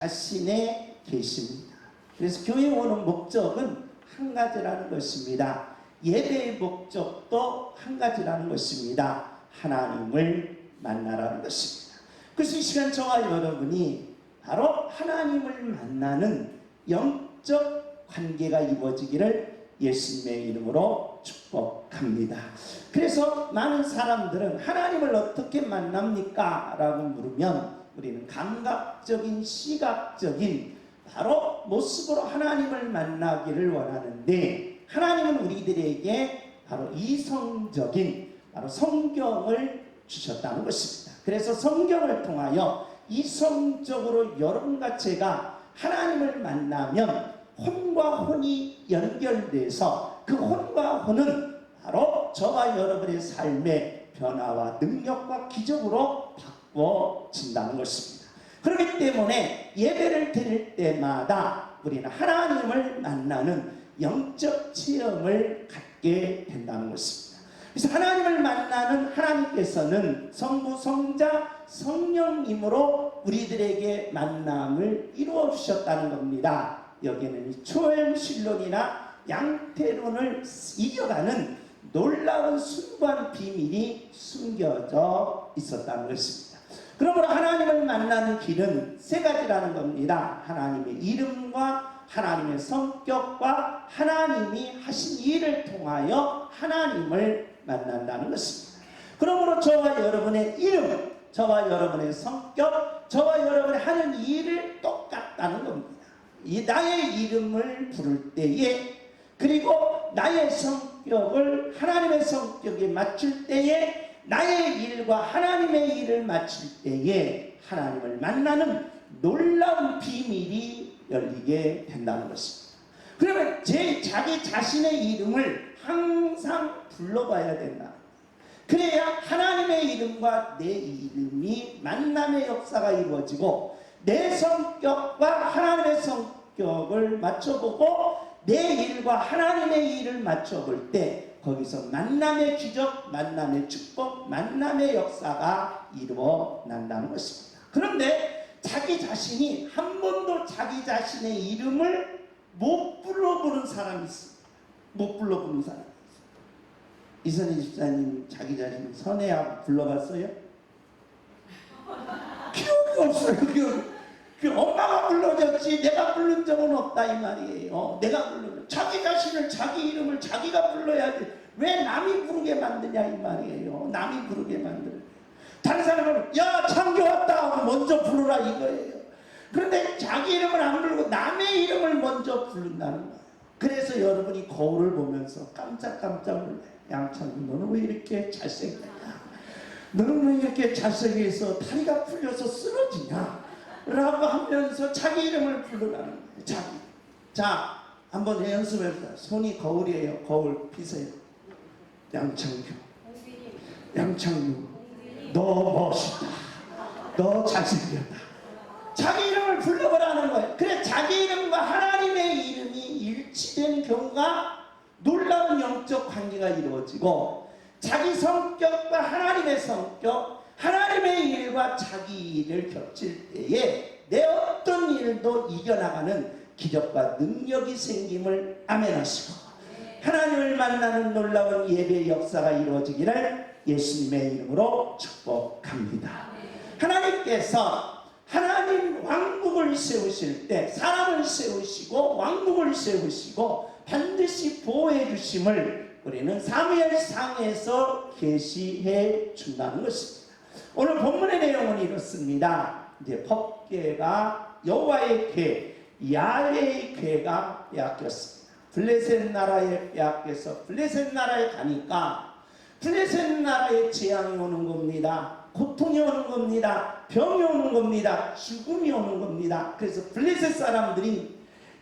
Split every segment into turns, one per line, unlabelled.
자신에 계십니다. 그래서 교회 오는 목적은 한 가지라는 것입니다. 예배의 목적도 한 가지라는 것입니다. 하나님을 만나라는 것입니다. 그래서 이 시간 저와 여러분이 바로 하나님을 만나는 영적 관계가 이루어지기를 예수님의 이름으로 축복합니다. 그래서 많은 사람들은 하나님을 어떻게 만납니까? 라고 물으면 우리는 감각적인, 시각적인 바로 모습으로 하나님을 만나기를 원하는데, 하나님은 우리들에게 바로 이성적인 바로 성경을 주셨다는 것입니다. 그래서 성경을 통하여 이성적으로 여러분과 제가 하나님을 만나면 혼과 혼이 연결돼서 그 혼과 혼은 바로 저와 여러분의 삶의 변화와 능력과 기적으로 바꿔진다는 것입니다. 그렇기 때문에 예배를 드릴 때마다 우리는 하나님을 만나는 영적 체험을 갖게 된다는 것입니다. 그래서 하나님을 만나는 하나님께서는 성부, 성자, 성령님으로 우리들에게 만남을 이루어 주셨다는 겁니다. 여기에는 초연실론이나 양태론을 이겨가는 놀라운 순수한 비밀이 숨겨져 있었다는 것입니다. 그러므로 하나님을 만나는 길은 세 가지라는 겁니다. 하나님의 이름과 하나님의 성격과 하나님이 하신 일을 통하여 하나님을 만난다는 것입니다. 그러므로 저와 여러분의 이름, 저와 여러분의 성격, 저와 여러분이 하는 일을 똑같다는 겁니다. 이 나의 이름을 부를 때에, 그리고 나의 성격을 하나님의 성격에 맞출 때에, 나의 일과 하나님의 일을 맞출 때에 하나님을 만나는 놀라운 비밀이 열리게 된다는 것입니다. 그러면 자기 자신의 이름을 항상 불러봐야 된다. 그래야 하나님의 이름과 내 이름이 만남의 역사가 이루어지고, 내 성격과 하나님의 성격을 맞춰보고 내 일과 하나님의 일을 맞춰볼 때 거기서 만남의 기적, 만남의 축복, 만남의 역사가 이루어난다는 것입니다. 그런데 자기 자신이 한 번도 자기 자신의 이름을 못 불러보는 사람이 있습니다. 못 불러보는 사람이 있어요. 이선희 집사님 자기 자신을 선혜하고 불러봤어요? 기억이 없어요. 그 엄마가 불러줬지 내가 부른 적은 없다 이 말이에요. 내가 부르는 자기 자신을, 자기 이름을 자기가 불러야지 왜 남이 부르게 만드냐 이 말이에요. 남이 부르게 만들어. 다른 사람은 야 창규 왔다 하고 먼저 부르라 이거예요. 그런데 자기 이름을 안 부르고 남의 이름을 먼저 부른다는 거예요. 그래서 여러분이 거울을 보면서 깜짝깜짝 놀라요. 양창규 너는 왜 이렇게 잘생겼냐? 너는 왜 이렇게 잘생겨서 다리가 풀려서 쓰러지냐? 라고 하면서 자기 이름을 부르라는 거예요. 자기. 자, 한번 연습해보자. 손이 거울이에요. 거울 피세요. 양창규. 양창규. 너 멋있다. 너 잘생겼다. 자기 이름을 불러보라는 거예요. 그래, 자기 이름과 하나님의 이름이 일치된 경우가 놀라운 영적 관계가 이루어지고, 자기 성격과 하나님의 성격, 하나님의 일과 자기 일을 겹칠 때에 내 어떤 일도 이겨나가는 기적과 능력이 생김을 아멘하시고, 하나님을 만나는 놀라운 예배의 역사가 이루어지기를 예수님의 이름으로 축복합니다. 하나님께서 하나님 왕국을 세우실 때 사람을 세우시고 왕국을 세우시고 반드시 보호해 주심을 우리는 사무엘상에서 계시해 준다는 것입니다. 오늘 본문의 내용은 이렇습니다. 이제 법궤가 여호와의 궤, 야훼의 궤가 빼앗겼습니다. 블레셋 나라에 빼앗겨서 블레셋 나라에 가니까 블레셋 나라에 재앙이 오는 겁니다. 고통이 오는 겁니다. 병이 오는 겁니다. 죽음이 오는 겁니다. 그래서 블레셋 사람들이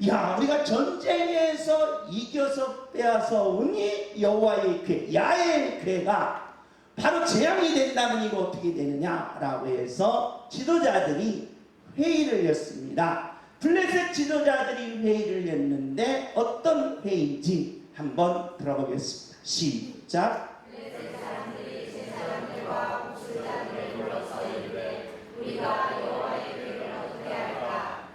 야, 우리가 전쟁에서 이겨서 빼앗아 오니 여호와의 궤, 야훼의 궤가 바로 재앙이 된다면 이거 어떻게 되느냐라고 해서 지도자들이 회의를 였습니다. 블레셋 지도자들이 회의를 였는데 어떤 회의인지 한번 들어보겠습니다. 시작.
블레셋 사람들이 제 사람들과 목술자들을 불러서 이르되 우리가 여호와의 궤를 어떻게 할까?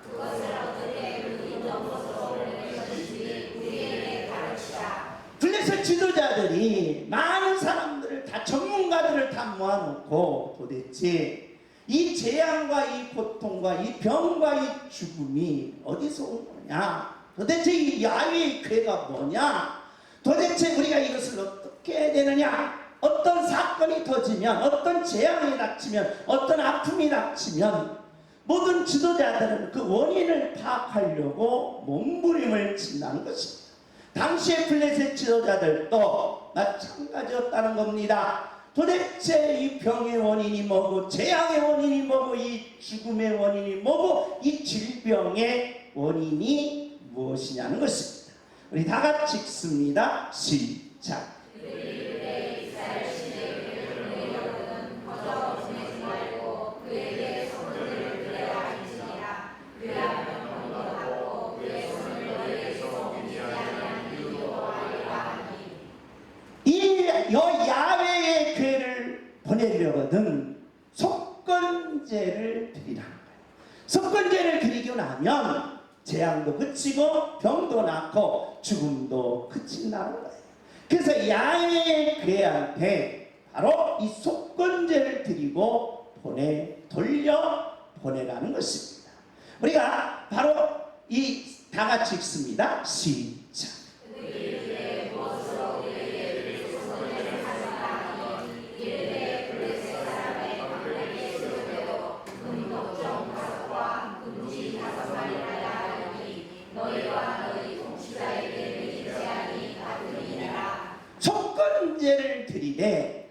그래서 지도자들이 많은 사람들을 다 전문가들을 다 모아놓고 도대체 이 재앙과 이 고통과 이 병과 이 죽음이 어디서 온 거냐, 도대체 이 야훼의 궤가 뭐냐, 도대체 우리가 이것을 어떻게 해야 되느냐, 어떤 사건이 터지면, 어떤 재앙이 닥치면, 어떤 아픔이 닥치면 모든 지도자들은 그 원인을 파악하려고 몸부림을 친다는 것입니다. 당시의 블레셋 지도자들도 마찬가지였다는 겁니다. 도대체 이 병의 원인이 뭐고, 재앙의 원인이 뭐고, 이 죽음의 원인이 뭐고, 이 질병의 원인이 무엇이냐는 것입니다. 우리 다 같이 읽습니다. 시작. 이 야훼의 궤를 보내려거든 속건제를 드리라는 거예요. 속건제를 드리고 나면 재앙도 그치고 병도 낫고 죽음도 그친다는 거예요. 그래서 야훼의 궤한테 바로 이 속건제를 드리고 돌려 보내라는 것입니다. 우리가 바로 이 다 같이 읽습니다. 시작. 속건제를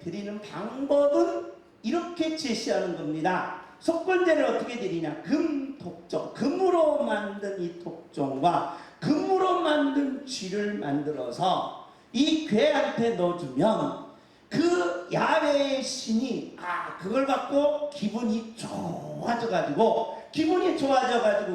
드리는 방법은 이렇게 제시하는 겁니다. 속건제를 어떻게 드리냐? 금독종, 금으로 만든 이 독종과 금으로 만든 쥐를 만들어서 이 궤한테 넣어주면 그 야훼의 신이 그걸 갖고 기분이 좋아져가지고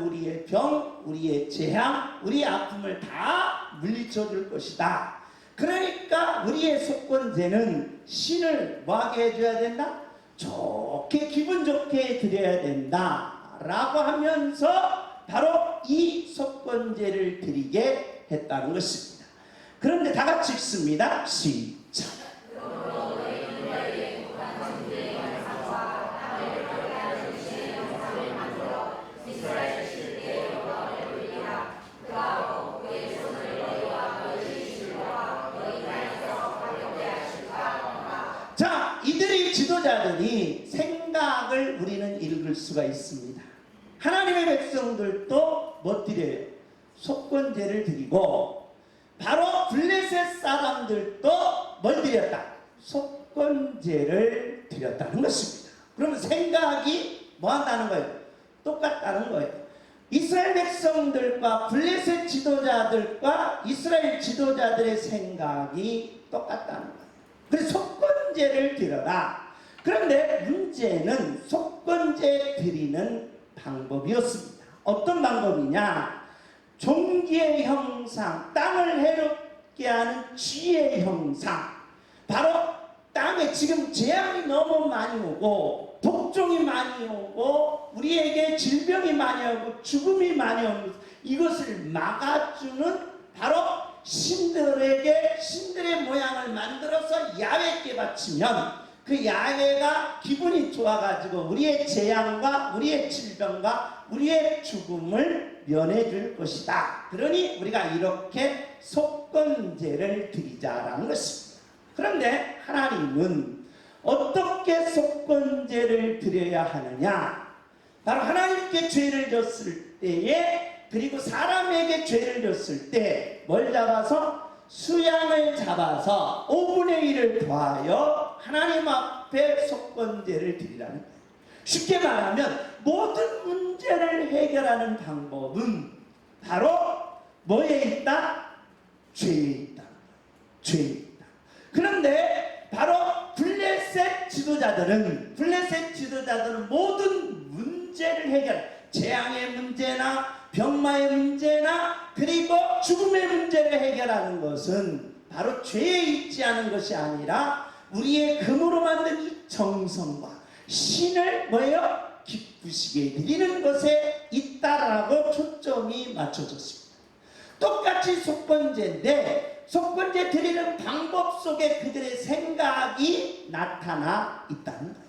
우리의 병, 우리의 재앙, 우리의 아픔을 다 물리쳐 줄 것이다. 그러니까 우리의 속건제는 신을 뭐하게 해줘야 된다? 좋게, 기분 좋게 드려야 된다 라고 하면서 바로 이 속건제를 드리게 했다는 것입니다. 그런데 다 같이 읽습니다. 시작. 자, 이들의 지도자들이 생각을 우리는 읽을 수가 있습니다. 하나님의 백성들도 뭐 드려요? 속건제를 드리고, 바로 블레셋 사람들도 뭘 드렸다? 속건제를 드렸다는 것입니다. 그러면 생각이 뭐 한다는 거예요? 똑같다는 거예요. 이스라엘 백성들과 블레셋 지도자들과 이스라엘 지도자들의 생각이 똑같다는 거예요. 그래서 속건제를 드려라. 그런데 문제는 속건제 드리는 방법이었습니다. 어떤 방법이냐? 종기의 형상, 땅을 해롭게 하는 쥐의 형상. 바로 땅에 지금 재앙이 너무 많이 오고 독종이 많이 오고 우리에게 질병이 많이 오고 죽음이 많이 오고 이것을 막아주는 바로 신들의 모양을 만들어서 야훼께 바치면 그 야훼가 기분이 좋아가지고 우리의 재앙과 우리의 질병과 우리의 죽음을 면해줄 것이다. 그러니 우리가 이렇게 속건제를 드리자라는 것입니다. 그런데 하나님은 어떻게 속건제를 드려야 하느냐? 바로 하나님께 죄를 졌을 때에, 그리고 사람에게 죄를 졌을 때 뭘 잡아서? 수양을 잡아서 5분의 1을 더하여 하나님 앞에 속건제를 드리라는 거예요. 쉽게 말하면 모든 문제를 해결하는 방법은 바로 뭐에 있다? 죄에 있다. 죄에 있다. 그런데 바로 블레셋 지도자들은 모든 문제를 재앙의 문제나 병마의 문제나 그리고 죽음의 문제를 해결하는 것은 바로 죄에 있지 않은 것이 아니라 우리의 금으로 만든 이 정성과 신을 뭐예요? 기쁘시게 드리는 것에 있다라고 초점이 맞춰졌습니다. 똑같이 속건제인데 속건제 드리는 방법 속에 그들의 생각이 나타나 있다는 거예요.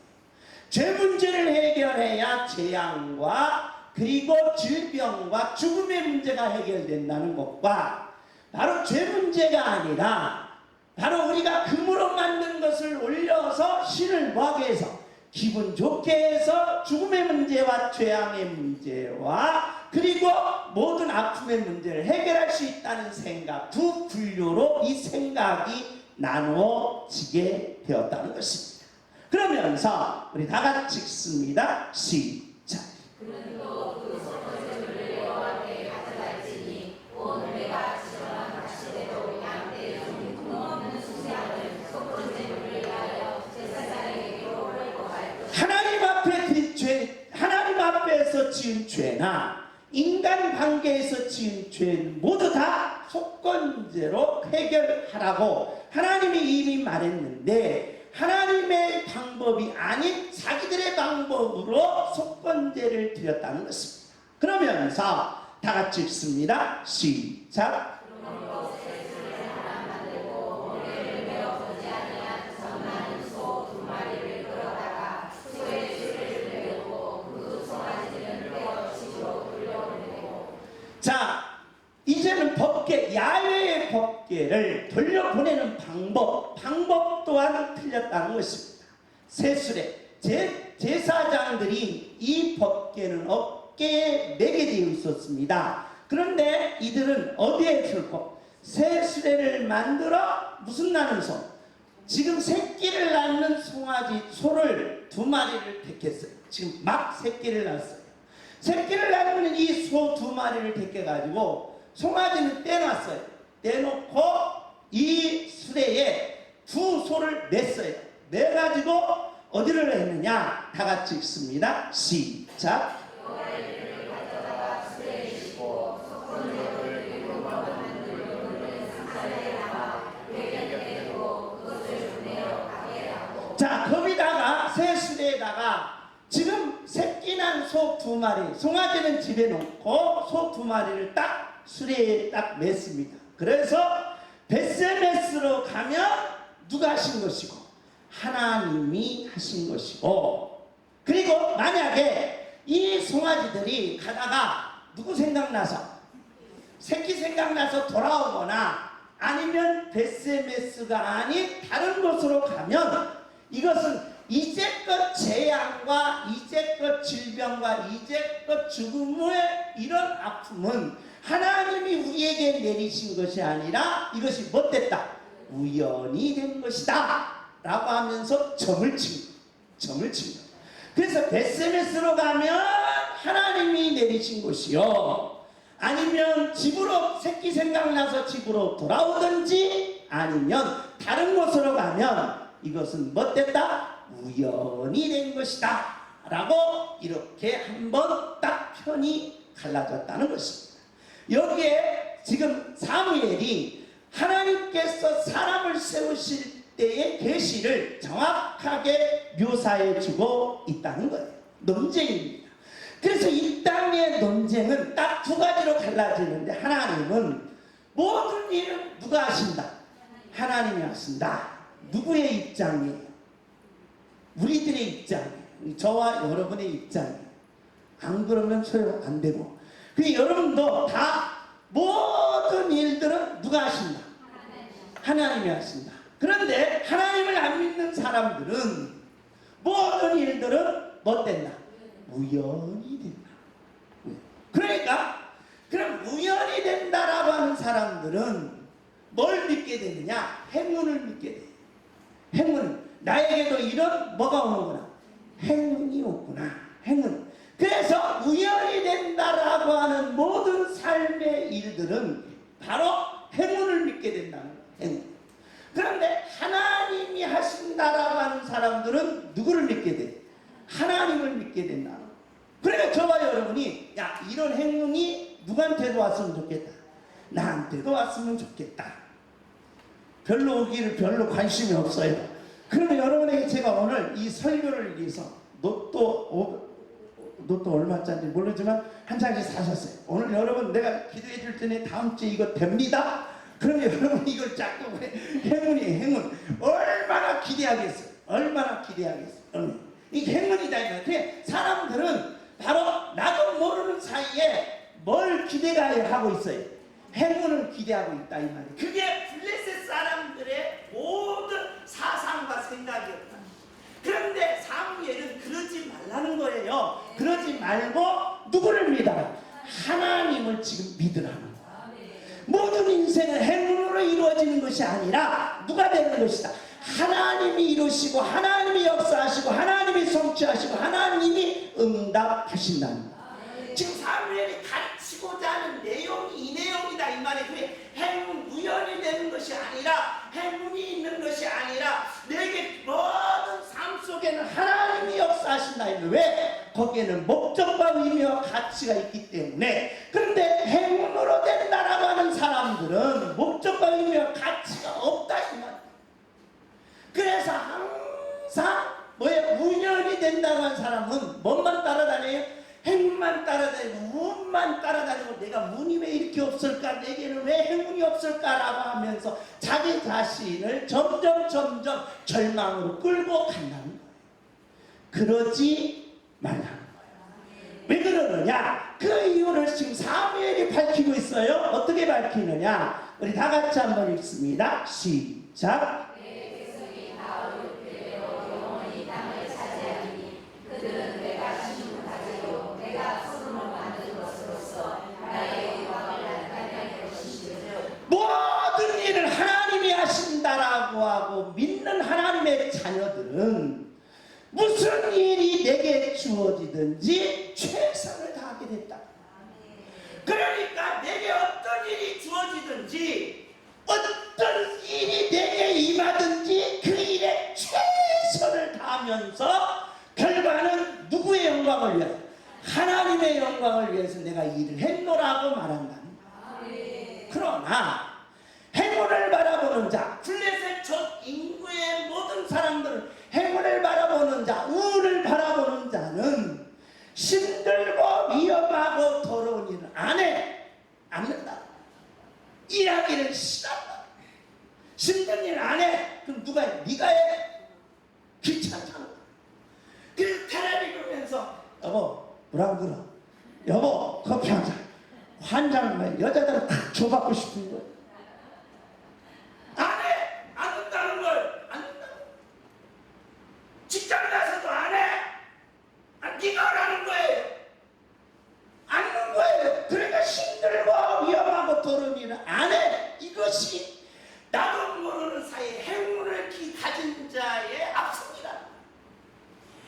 죄 문제를 해결해야 재앙과 그리고 질병과 죽음의 문제가 해결된다는 것과, 바로 죄 문제가 아니라 바로 우리가 금으로 만든 것을 올려서 신을 뭐하게 해서 기분 좋게 해서 죽음의 문제와 죄악의 문제와 그리고 모든 아픔의 문제를 해결할 수 있다는 생각, 두 분류로 이 생각이 나누어지게 되었다는 것입니다. 그러면서 우리 다 같이 읽습니다. 시작.
그는도 그 속건제물을 여호와께 가져갈지니 온 회가 지정한 낚시대로 양떼 중 금없는 수양을 속건제물을 위하여 제사장에게로 끌고 갈 것이다.
하나님 앞에서 지은 죄나 인간 관계에서 지은 죄는 모두 다 속건제로 해결하라고 하나님이 이미 말했는데, 하나님의 방법이 아닌 자기들의 방법으로 속건제를 드렸다는 것입니다. 그러면서 다 같이 읽습니다. 시작. 자, 이제는 법궤, 야훼의 법궤를 돌려보내는 방법 또한 틀렸다는 것입니다. 세술에 제사장들이 이 법궤는 어깨에 매게 되어 있었습니다. 그런데 이들은 어디에 들고 세수레를 만들어 무슨 나는 소, 지금 새끼를 낳는 송아지 소를 2마리를 택했어요. 지금 막 새끼를 낳았어요. 새끼를 낳는 이 소 2마리를 택해가지고 송아지는 떼놨어요. 떼놓고 이 수레에 2 소를 맸어요. 매가지고 어디를 했느냐? 다 같이 읽습니다. 시작. 자, 거기다가 새 수레에다가 지금 새끼 난 소 2마리, 송아지는 집에 놓고 소 2마리를 딱 수레에 딱 맸습니다. 그래서 벳세메스로 가면 누가 하신 것이고 하나님이 하신 것이고, 그리고 만약에 이 송아지들이 가다가 누구 생각나서 새끼 생각나서 돌아오거나 아니면 벳세메스가 아닌 다른 곳으로 가면 이것은 이제껏 재앙과 이제껏 질병과 이제껏 죽음의 이런 아픔은 하나님이 우리에게 내리신 것이 아니라 이것이 못됐다, 우연이 된 것이다 라고 하면서 점을 친 거예요. 그래서 벳세메스로 가면 하나님이 내리신 것이요, 아니면 집으로 새끼 생각나서 집으로 돌아오든지 아니면 다른 곳으로 가면 이것은 못됐다, 우연이 된 것이다 라고 이렇게 한번 딱 편이 갈라졌다는 것입니다. 여기에 지금 사무엘이 하나님께서 사람을 세우실 때의 계시를 정확하게 묘사해 주고 있다는 거예요. 논쟁입니다. 그래서 이 땅의 논쟁은 딱 2가지로 갈라지는데, 하나님은 모든 일은 누가 하신다? 하나님이 하신다. 누구의 입장이에요? 우리들의 입장이에요. 저와 여러분의 입장이에요. 안 그러면 소용 안 되고, 그 여러분도 다 모든 일들은 누가 하신다? 하나님이 하신다. 그런데 하나님을 안 믿는 사람들은 모든 일들은 뭐 된다? 우연이 된다. 그러니까 그럼 우연이 된다라고 하는 사람들은 뭘 믿게 되느냐? 행운을 믿게 돼요. 행운. 나에게도 이런 뭐가 오는구나? 행운이 오구나. 행운. 그래서 우연이 된다라고 하는 모든 삶의 일들은 바로 행운을 믿게 된다는 거예요. 행운. 그런데 하나님이 하신다라고 하는 사람들은 누구를 믿게 돼? 하나님을 믿게 된다는 거예요. 그러니까 저와 여러분이 야, 이런 행운이 누구한테도 왔으면 좋겠다, 나한테도 왔으면 좋겠다, 별로 오기를 별로 관심이 없어요. 그러면 여러분에게 제가 오늘 이 설교를 위해서 로또 얼마짜리 모르지만 한 장씩 사셨어요. 오늘 여러분 내가 기도해 줄 테니 다음 주에 이거 됩니다 그럼 여러분 이걸 자꾸 행운 얼마나 기대하겠어요? 얼마나 기대하겠어요? 이 행운이다 이 말이에요. 사람들은 바로 나도 모르는 사이에 뭘 기대하고 있어요? 행운을 기대하고 있다 이 말이에요. 그게 블레셋 사람들의 모든 사상과 생각이었다. 그런데 사무엘은 그러지 말라는 거예요. 그러지 말고 누구를 믿어라? 하나님을 지금 믿으라는 거예요. 모든 인생은 행운으로 이루어지는 것이 아니라 누가 되는 것이다? 하나님이 이루시고 하나님이 역사하시고 하나님이 성취하시고 하나님이 응답하신다는 거예요. 지금 사무엘이 가르치고자 하는 내용이 이 내용이다 이 말이에요. 그게 행운 우연이 되는 것이 아니라 행운이 있는 것이 아니라 내게 모든 삶 속에는 하나님이 역사하신다. 왜? 거기에는 목적과 의미와 가치가 있기 때문에. 그런데 행운으로 된다라고 하는 사람들은 목적과 의미와 가치가 없다 이 말이에요. 그래서 항상 우연이 된다고 하는 사람은 뭔만 따라다녀요? 행운만 따라다니고 운만 따라다니고 내가 운이 왜 이렇게 없을까? 내게는 왜 행운이 없을까라고 하면서 자기 자신을 점점 절망으로 끌고 간다는 거예요. 그러지 말라는 거예요. 왜 그러느냐? 그 이유를 지금 사무엘이 밝히고 있어요. 어떻게 밝히느냐? 우리 다 같이 한번 읽습니다. 시작. 모든 일을 하나님이 하신다라고 하고 믿는 하나님의 자녀들은 무슨 일이 내게 주어지든지 최선을 다하게 됐다. 그러니까 내게 어떤 일이 주어지든지 어떤 일이 내게 임하든지 그 일에 최선을 다하면서 결과는 누구의 영광을 위해서? 하나님의 영광을 위해서 내가 일을 했노라고 말한다. 그러나 행운을 바라보는 자, 블레셋 전 인구의 모든 사람들은 행운을 바라보는 자, 우를 바라보는 자는 힘들고 위험하고 더러운 일은 안 해. 않는다. 일하기를 싫어한다. 힘든 일 안 해. 그럼 누가 해? 네가 해. 귀찮잖아. 그래서 테레비 보면서 여보 뭐라고 그러? 여보 커피 한 잔. 한 잔을 여자들은 다 줘받고 싶은 거예요. 안 해! 안 한다는 걸! 안 한다는 거예요. 직장 가서도 안 해! 네가 하라는 거예요. 안 하는 거예요. 그러니까 힘들고 위험하고 더러운 일은 안 해. 이것이 나도 모르는 사이에 행운을 가진 자의 압승이다.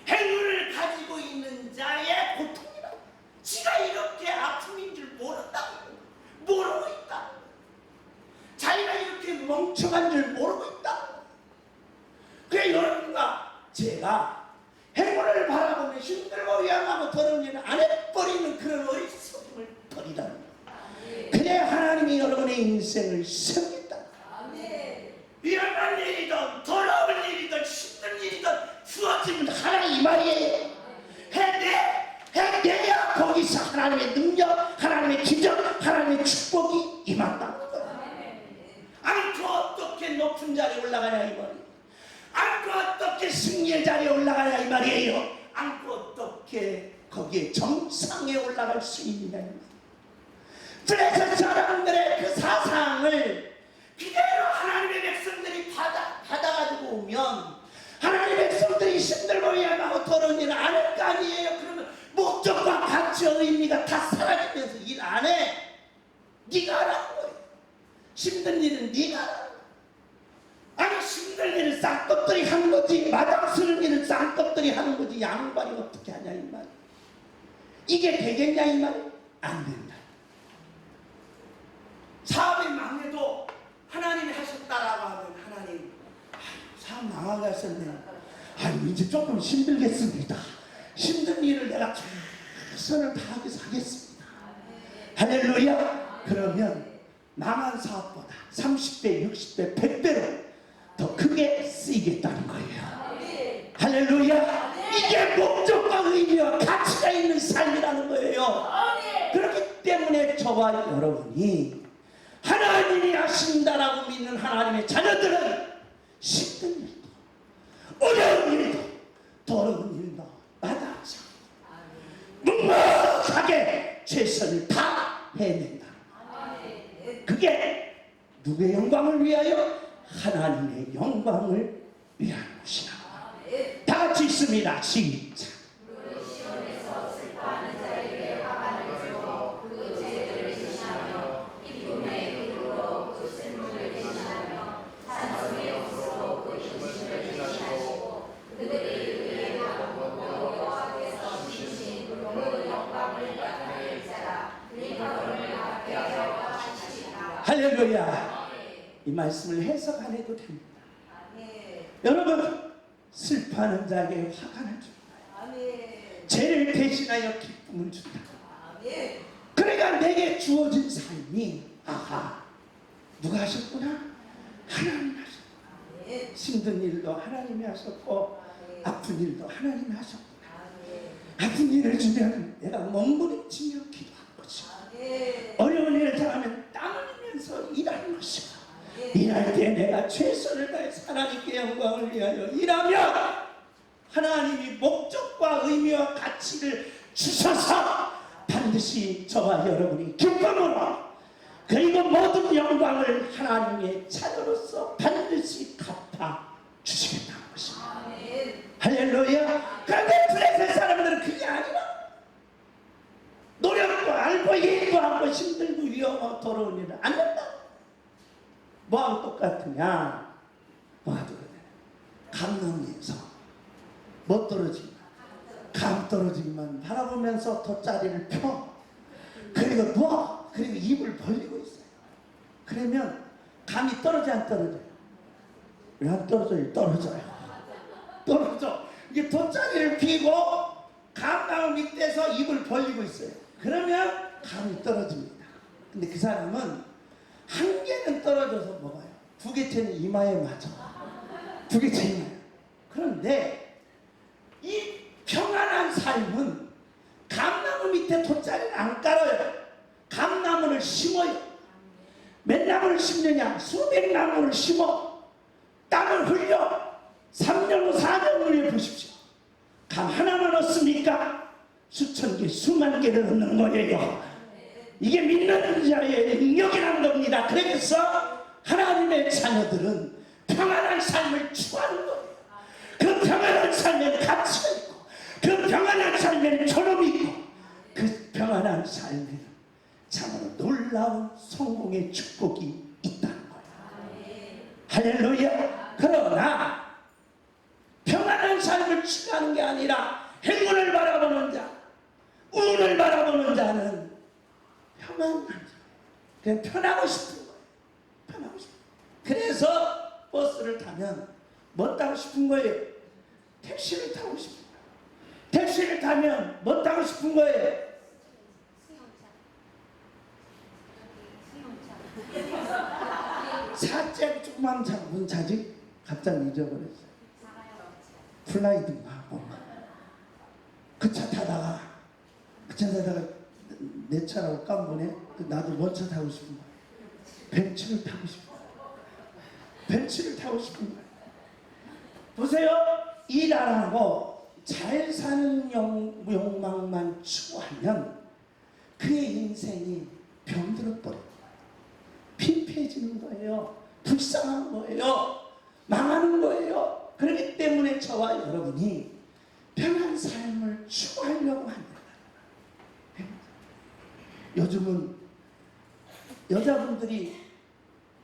행운을 가지고 있는 자의 고통이다. 지가 이렇게 아픔인 줄 모른다고 모르고 있다. 자기가 이렇게 멍청한 줄 모르고 있다. 그래 여러분과 제가 행운을 바라보며 힘들고 위험하고 더러운 일을 안 해버리는 그런 어리석음을 버리라는 거예요. 그래야 하나님이 여러분의 인생을 세우겠다. 위험한 일이든 더러운 일이든 힘든 일이든 주어지면 하나 이 말이에요. 해내야 거기서 하나님의 능력, 하나님의 기적, 하나님의 축복이 임한다는 거예요. 않고 어떻게 높은 자리에 올라가냐 이 말이에요. 않고 어떻게 승리의 자리에 올라가냐 이 말이에요. 않고 어떻게 거기에 정상에 올라갈 수 있느냐 이 말이에요. 그래서 사람들의 그 사상을 그대로 하나님의 백성들이 받아가지고 오면 하나님의 백성들이 힘들고 위험하고 더러운 일을 안 할 거 아니에요. 그러면 목적과 가치와 의미가 다 사라지면서 일 안 해. 네가 하라는 거예요. 힘든 일은 네가 하라는 거예요. 아니 힘든 일을 쌍꺼풀이 하는 거지 마당스러운 일을 쌍꺼풀이 하는 거지 양반이 어떻게 하냐 이 말이에요. 이게 되겠냐 이 말이에요. 안 된다. 사업이 망해도 하나님이 하셨다라고 하면 하나님 사업 망하게 하셨네. 아니 이제 조금 힘들겠습니다. 힘든 일을 내가 최선을 다하면서 하겠습니다. 할렐루야. 그러면 망한 사업보다 30배, 60배, 100배로 더 크게 쓰이겠다는 거예요. 할렐루야. 이게 목적과 의미와 가치가 있는 삶이라는 거예요. 그렇기 때문에 저와 여러분이 하나님이 하신다라고 믿는 하나님의 자녀들은 힘든 일도 어려운 일도 더러운 일도 마다하지 않고 묵묵하게 최선을 다 해낸다. 그게 누구의 영광을 위하여? 하나님의 영광을 위한 것이다. 다 같이 있습니다. 시작. 할렐루야. 이 말씀을 해석 안 해도 됩니다. 여러분, 슬퍼하는 자에게 화관을 준다. 죄를 대신하여 기쁨을 준다. 그러니까 내게 주어진 삶이, 아하, 누가 하셨구나? 하나님이 하셨구나. 힘든 일도 하나님이 하셨고 아픈 일도 하나님이 하셨구나. 아픈 일을 주면 내가 몸부림치며 기도하는 것이고, 어려운 일을 당하면 땀 흘리면서 일하는 것이고, 일할 때 내가 최선을 다해서 하나님께 영광을 위하여 일하면 하나님이 목적과 의미와 가치를 주셔서 반드시 저와 여러분이 기쁨으로, 그리고 모든 영광을 하나님의 자녀로서 반드시 갚아 주시겠다는 것입니다. 할렐루야. 그런데 블레셋 사람들은 그게 아니라 노력도 알고 일도 하고 힘들고 위험하고 더러운 일을 안 한다. 뭐하고 똑같으냐? 뭐하고 감명에서 뭐 떨어지기만, 감 떨어지기만 바라보면서 돗자리를 펴. 그리고 누워. 그리고 입을 벌리고 있어요. 그러면 감이 떨어져 안 떨어져요? 왜 안 떨어져요? 떨어져요. 떨어져. 이게 돗자리를 피고 감나무 밑에서 입을 벌리고 있어요. 그러면 감이 떨어집니다. 근데 그 사람은 한 개는 떨어져서 먹어요. 두 개째는 이마에 맞아. 두 개째 이마에. 그런데 이 평안한 삶은 감나무 밑에 돗자리를 안 깔아요. 감나무를 심어요. 몇 나무를 심느냐? 수백 나무를 심어 땅을 흘려 3년 후 4년 후에 보십시오. 감 하나만 얻습니까? 수천 개, 수만 개를 얻는 거예요. 이게 믿는 자의 능력이라는 겁니다. 그래서 하나님의 자녀들은 평안한 삶을 추구하는 거예요. 그 평안한 삶에는 가치가 있고, 그 평안한 삶에는 존엄이 있고, 그 평안한 삶에는 참으로 놀라운 성공의 축복이 있다는 거예요. 할렐루야. 그러나 평안한 삶을 추구하는 게 아니라 행운을 바라보는 자, 운을 바라보는 자는 평안한 자, 그냥 편하고 싶은 거예요. 편하고 싶은 거예요. 그래서 버스를 타면 뭐 타고 싶은 거예요? 택시를 타고 싶은 거예요. 택시를 타면 뭐 타고 싶은 거예요? 사째 조그만 차, 무슨 차지? 갑자기 잊어버렸어요. 플라이드인가 뭔가. 그 차 타다가 내 차라고 깜보네. 나도 뭔 차 타고 싶은 거야? 벤츠를 타고 싶은 거야. 벤츠를 타고 싶은 거야. 보세요. 일 안 하고 잘 사는 욕망만 추구하면 그의 인생이 병들어 버려요. 피폐해지는 거예요. 불쌍한 거예요. 망하는 거예요. 그렇기 때문에 저와 여러분이 편한 삶을 추구하려고 합니다. 요즘은 여자분들이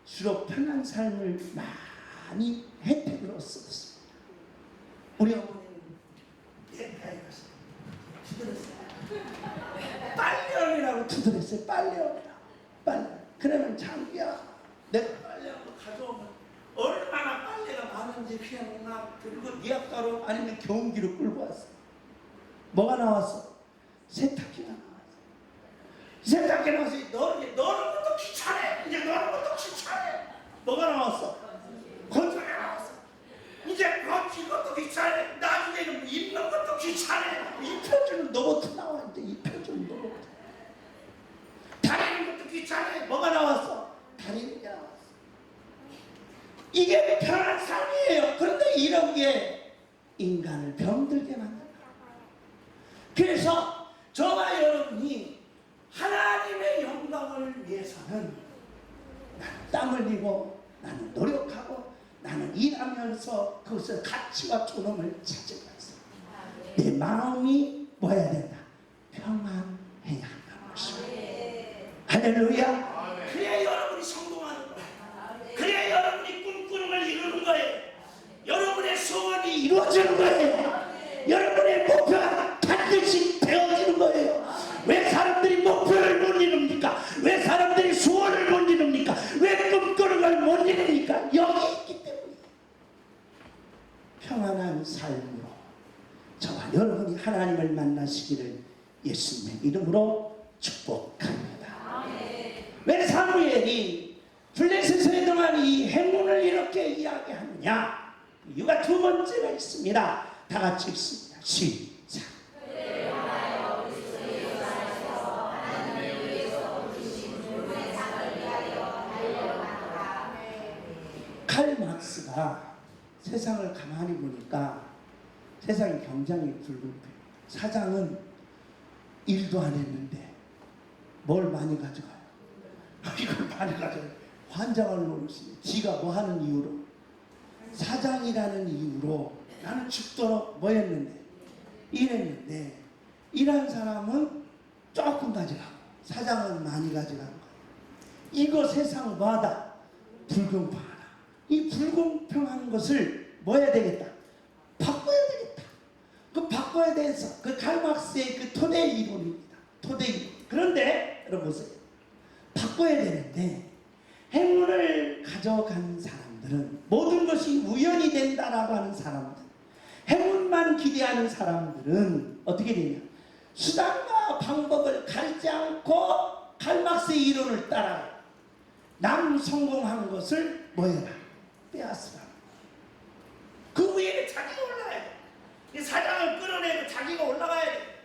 주로 편한 삶을 많이 혜택으로 썼습니다. 우리 어머니는 넥타이 가서 투드렸어요. 빨래원이라고 투드렸어요. 빨래원이라고. 빨래. 그러면 장비야, 내가 빨래하고 가져오면 얼마나 빨래가 많은지 그냥 막 들고 니아가로 아니면 경운기로 끌고 왔어. 뭐가 나왔어? 세탁기가 나왔어. 세탁기 나와서 너는 것도 귀찮아. 이제 너는 것도 귀찮아. 뭐가 나왔어? 건조기 나왔어. 이제 이것도 귀찮아. 나중에는 입는 것도 귀찮아. 입혀주는 로봇 나와. 이제 입혀주는 로봇. 다니는 것도 귀찮아. 뭐가 나왔어? 다리느냐. 이게 편한 삶이에요. 그런데 이런 게 인간을 병들게 만든다. 그래서 저와 여러분이 하나님의 영광을 위해서는 나는 땀 흘리고 나는 노력하고 나는 일하면서 그것을 가치와 존엄을 찾으면서 내 마음이 뭐야 된다? 평안해야 한다는 것입니다. 할렐루야. 그래야 여러분이 성공하는 거예요. 그래야 여러분이 꿈꾸는 걸 이루는 거예요. 여러분의 소원이 이루어지는 거예요. 여러분의 목표가 반드시 되어지는 거예요. 왜 사람들이 목표를 못 이룹니까? 왜 사람들이 소원을 못 이룹니까? 왜 꿈꾸는 걸 못 이룹니까? 여기 있기 때문에. 평안한 삶으로 저와 여러분이 하나님을 만나시기를 예수님의 이름으로 축복합니다. 왜 사무엘이 블레셋에 등한 이 행운을 이렇게 이야기하느냐? 이유가 두 번째가 있습니다. 다 같이 읽습니다. 시작. 칼 막스가 세상을 가만히 보니까 세상이 굉장히 불공평해요. 사장은 일도 안 했는데 뭘 많이 가져가요? 이걸 많이 가져가요. 환장을 노릇이에요. 지가 뭐 하는 이유로? 사장이라는 이유로 나는 죽도록 뭐 했는데? 일했는데 일한 사람은 조금 가져가고 사장은 많이 가져가는 거예요. 이거 세상마다 불공평하다. 이 불공평한 것을 뭐 해야 되겠다? 바꿔야 되겠다. 그 바꿔야 돼서 그 칼막스의 그 토대 이론입니다. 토대 이론. 그런데 여러분 보세요. 바꿔야 되는데 행운을 가져간 사람들은 모든 것이 우연이 된다라고 하는 사람들, 행운만 기대하는 사람들은 어떻게 되냐? 수단과 방법을 가리지 않고 칼막스의 이론을 따라 남 성공한 것을 뭐해라? 빼앗으라. 그 위에 자기가 올라가야 돼. 이 사장을 끌어내고 자기가 올라가야 돼.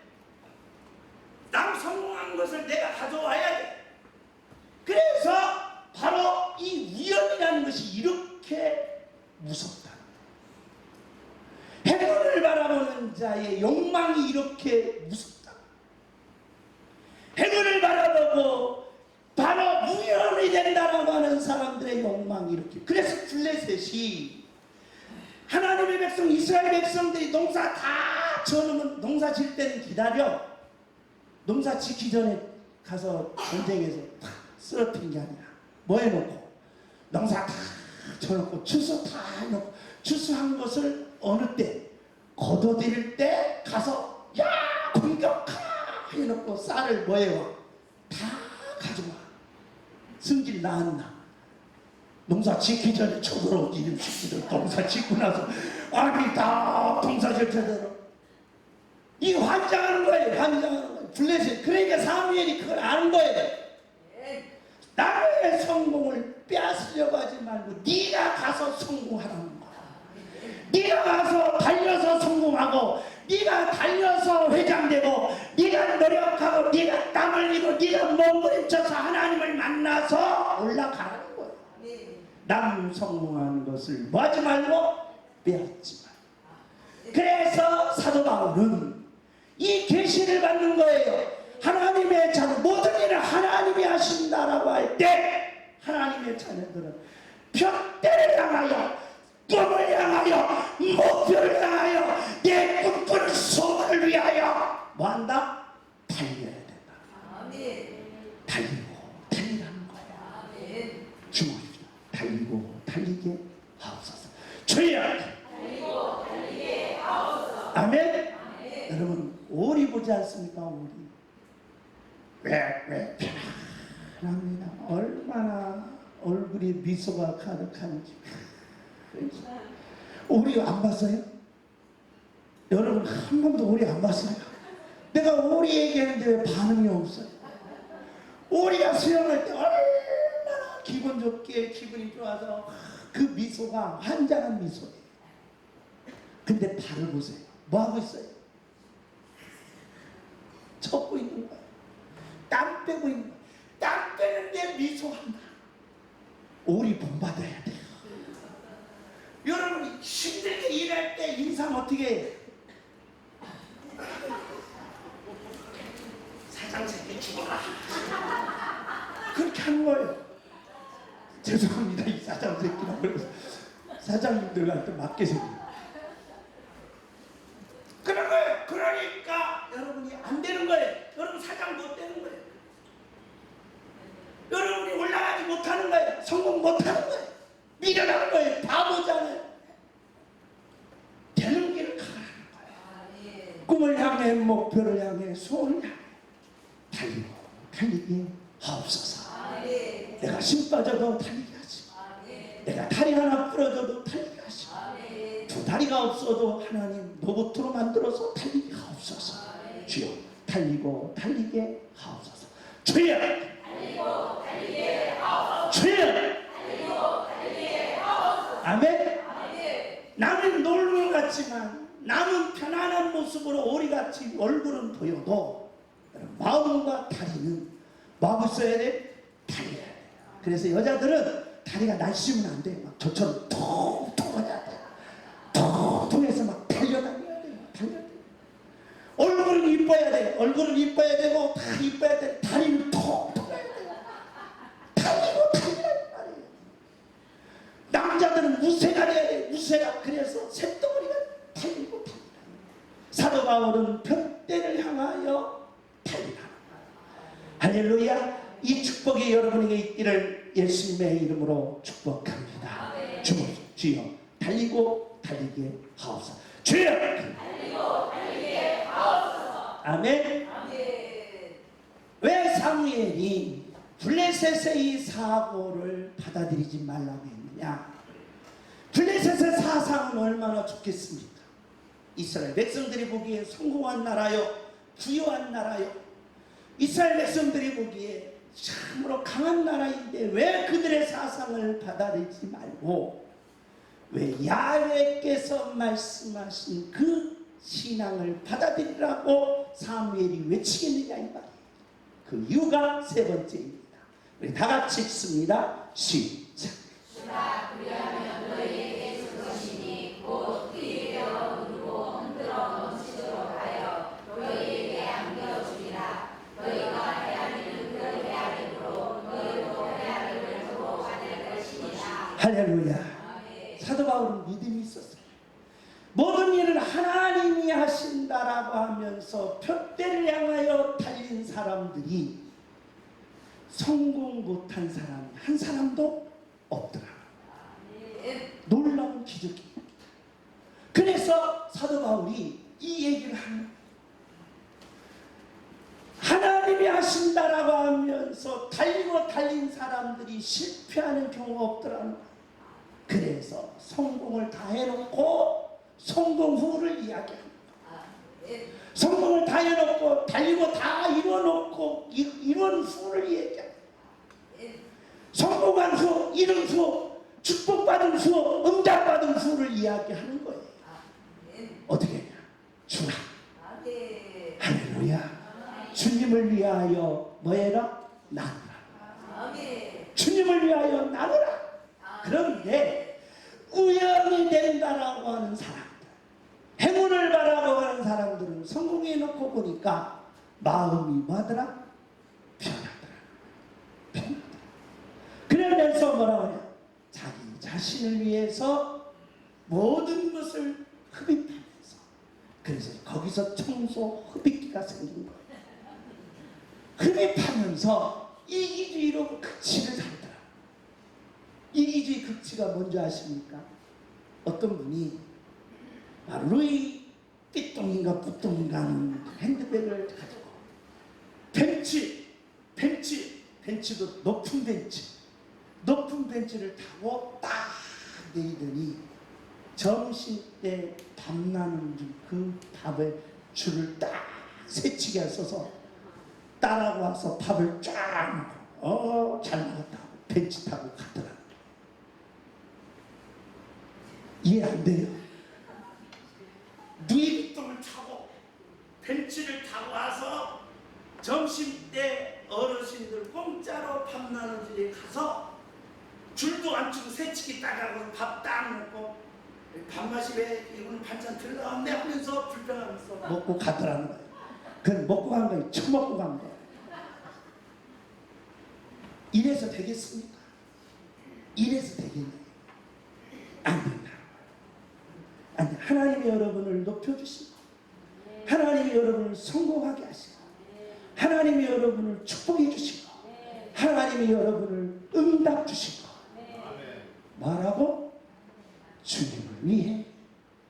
남 성공한 것을 내가 가져와야 돼. 그래서 바로 이 위험이라는 것이 이렇게 무섭다. 행운을 바라보는 자의 욕망이 이렇게 무섭다. 행운을 바라보고 바로 무연이 된다라고 하는 사람들의 욕망이 이렇게. 그래서 블레셋이 하나님의 백성 이스라엘 백성들이 농사 다 저으면 농사 질 때는 기다려. 농사 짓기 전에 가서 전쟁에서 탁 쓰러뜨린 게 아니라 뭐 해놓고 농사 다 쳐놓고 추수 다 해놓고 추수한 것을 어느 때 거둬들일 때 가서 야 공격하 해놓고 쌀을 뭐 해와 다 가져와. 승질 나왔나? 농사 짓기 전에 쳐들어오지 이놈 새끼들. 농사 짓고 나서 아니 다 농사 절차대로 이 환장하는 거예요. 환장하는 거예요. 블레셋. 그러니까 사무엘이 그걸 아는 거예요. 남의 성공을 빼앗으려고 하지 말고 네가 가서 성공하라는 거야. 네가 가서 달려서 성공하고 네가 달려서 회장되고 네가 노력하고 네가 땀 흘리고 네가 몸부림쳐서 하나님을 만나서 올라가라는 거야. 남 성공하는 것을 뭐 하지 말고 빼앗지 말고. 그래서 사도 바울은 이 계시를 받는 거예요. 하나님의 자녀, 모든 일을 하나님이 하신다라고 할 때 하나님의 자녀들은 벽대를 향하여 꿈을 향하여 목표를 향하여 내 꿈꾸는 소원을 위하여 뭐한다? 달려야 된다. 달리고 달리라는 거야. 주목입니다. 달리고 달리게 하옵소서. 주여 달리고 달리게 하옵소서. 아멘. 여러분 오리 보지 않습니까? 오리 왜 편안합니다. 얼마나 얼굴에 미소가 가득한지. 오리 안 봤어요? 여러분 한 번도 오리 안 봤어요? 내가 오리 얘기하는데 왜 반응이 없어요? 오리가 수영할 때 얼마나 기분 좋게 기분이 좋아서 그 미소가 환장한 미소예요. 근데 발을 보세요. 뭐 하고 있어요? 젖고 있는 거예요. 땀 빼고 있는 거예요. 땀 빼는데 미소한다. 오리 본받아야 돼요. 여러분이 힘들게 일할 때 인상 어떻게 해? 사장 새끼 죽어라. 그렇게 하는 거예요. 죄송합니다. 이 사장 새끼라고 그래서 사장님들한테 맞게 생겨요. 그런 거예요. 그러니까 여러분이 안 되는 거예요. 여러분 사장 못 되는 거예요. 여러분이 올라가지 못하는 거예요. 성공 못하는 거예요. 미련한 거예요. 바보잖아요. 되는 길을 가라는 거예요. 꿈을 향해 목표를 향해 소원을 향해 달리고 달리게 하옵소서. 내가 힘 빠져도 달리게 하시고 내가 다리 하나 부러져도 달리게 하시고 두 다리가 없어도 하나님 로봇으로 만들어서 달리게 하옵소서. 주여 달리고 달리게 하옵소서. 주여 달리고 달리게 하옵소서. 주여 달리고 달리게 하옵소서. 아멘. 남은 놀부 같지만 남은 편안한 모습으로 오리같이 얼굴은 보여도 마음과 다리는 뭐하고 있어야 돼? 달려야 돼요. 그래서 여자들은 다리가 날씨면 안 돼. 막 저처럼 통통해야 돼. 통통해서 막 달려다녀야 돼요. 달려야 돼요. 얼굴은 이뻐야 돼. 얼굴은 이뻐야 되고 다 이뻐야 돼. 다리는 통통해야 돼요. 달리고 달리란 말이에요. 남자들은 무쇠가 돼야 돼. 무쇠가. 그래서 쇳덩어리가 달리고 달리라. 사도 바울은 벽대를 향하여 달리라. 할렐루야. 이 축복이 여러분에게 있기를 예수님의 이름으로 축복합니다. 주여 달리고 달리게 하옵소서. 주여 달리고 달리게 하옵소서. 아멘. 왜 사무엘이 블레셋의 이 사고를 받아들이지 말라고 했느냐? 블레셋의 사상은 얼마나 좋겠습니까? 이스라엘 백성들이 보기에 성공한 나라요, 부유한 나라요. 이스라엘 백성들이 보기에 참으로 강한 나라인데 왜 그들의 사상을 받아들이지 말고 왜 야훼께서 말씀하신 그 신앙을 받아들이라고 사무엘이 외치겠느냐 이 말이에요. 그 이유가 세 번째입니다. 우리 다 같이 읽습니다. 시작.
주가 그리하면 너희에게 줄 것이니 곧 그의 뼈 누르고 흔들어 넘치도록 하여 너희에게 안겨주리라. 너희가 헤아리는 그 헤아림으로 너희도 헤아림을 두고 받을 것이니라.
할렐루야. 사도 바울은 믿음이 있었어요. 모든 일을 하나님이 하신다라고 하면서 표대를 향하여 달린 사람들이 성공 못한 사람이 한 사람도 없더라. 놀라운 기적이에요. 그래서 사도 바울이 이 얘기를 하는 거예요. 하나님이 하신다라고 하면서 달리고 달린 사람들이 실패하는 경우가 없더라는 거예요. 그래서 성공을 다 해놓고 성공 후를 이야기합니다. 성공을 다 해놓고 달리고 다 이뤄놓고 이룬 후를 얘기합니다. 성공한 후, 이룬 후, 축복받은 후, 응답받은 후를 이야기하는 거예요. 어떻게 해야? 주라. 할렐루야. 주님을 위하여 뭐해라? 나누라. 주님을 위하여 나누라. 그런데 우연히 된다라고 하는 사람들, 행운을 바라보는 사람들은 성공해 놓고 보니까 마음이 뭐하더라? 편하더라. 그러면서 뭐라고 하냐? 자기 자신을 위해서 모든 것을 흡입하면서, 그래서 거기서 청소 흡입기가 생긴 거예요. 흡입하면서 이기주의로 극치를 살더라. 이기주의 극치가 뭔지 아십니까? 어떤 분이 루이 삐똥인가 뿌똥인가 하는 핸드백을 가지고 벤치도 높은 벤치를 타고 딱 내리더니 점심때 밥 나는 그 밥에 줄을 딱 새치게 써서 따라고 와서 밥을 쫙 먹고 잘 먹었다 벤치 타고 가더라. 이해 안 돼요? 루이비통을 타고 벤치를 타고 와서 점심때 어르신들 공짜로 밥 나는 집에 가서 줄도 안 주고 새치기 딱 하고 밥 딱 먹고 밥맛이 왜 이거는 반찬 들어갔네 하면서 불평하면서 먹고 가더라는 거예요. 그건 먹고 간 거예요. 처먹고 간 거예요. 이래서 되겠습니까? 이래서 되겠나요? 안 된다. 아니, 하나님이 여러분을 높여주시고 하나님이 여러분을 성공하게 하시고 하나님이 여러분을 축복해 주시고 하나님이 여러분을 응답 주시고 뭐라고? 주님을 위해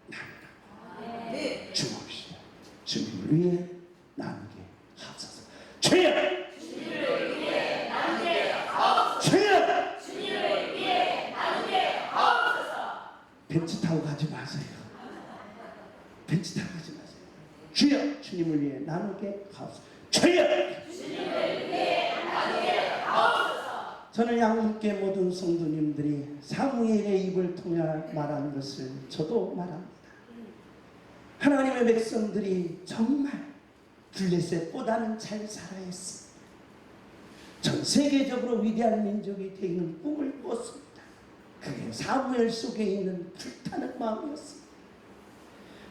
나누라. 주옵시다. 주님을 위해 나누게 하옵소서. 주여! 주님을 위해 나누게 하옵소서. 주여! 주님을 위해 나누게 하옵소서. 벤치 타고 가지 마세요. 벤치 타고 가지 마세요. 주여! 주님을 위해 나누게 하옵소서. 주여! 주님을 위해 나누게 하옵소서. 저는 양문께 모든 성도님들이 사무엘의 입을 통해 말하는 것을 저도 말합니다. 하나님의 백성들이 정말 블레셋보다는 잘 살아야 했습니다. 전 세계적으로 위대한 민족이 되는 꿈을 꿨습니다. 그게 사무엘 속에 있는 불타는 마음이었습니다.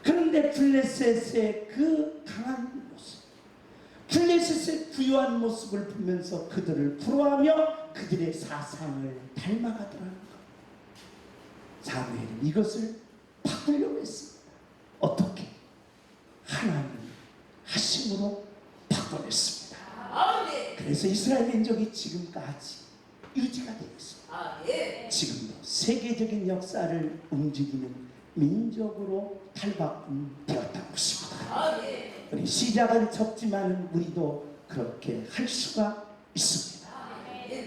그런데 블레셋의 그 강한 모습, 블레셋의 부유한 모습을 보면서 그들을 부러워하며 그들의 사상을 닮아가더라는 것. 사무엘은 이것을 바꾸려고 했습니다. 어떻게? 하나님 하심으로 바꿔냈습니다. 그래서 이스라엘 민족이 지금까지 유지가 되어 있습니다. 지금도 세계적인 역사를 움직이는 민족으로 탈바꿈되었다고 했습니다. 우리 시작은 적지만 우리도 그렇게 할 수가 있습니다.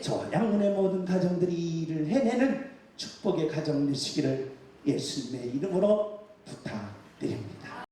저와 양문의 모든 가정들이 이 일을 해내는 축복의 가정 되시기를 예수님의 이름으로 부탁드립니다.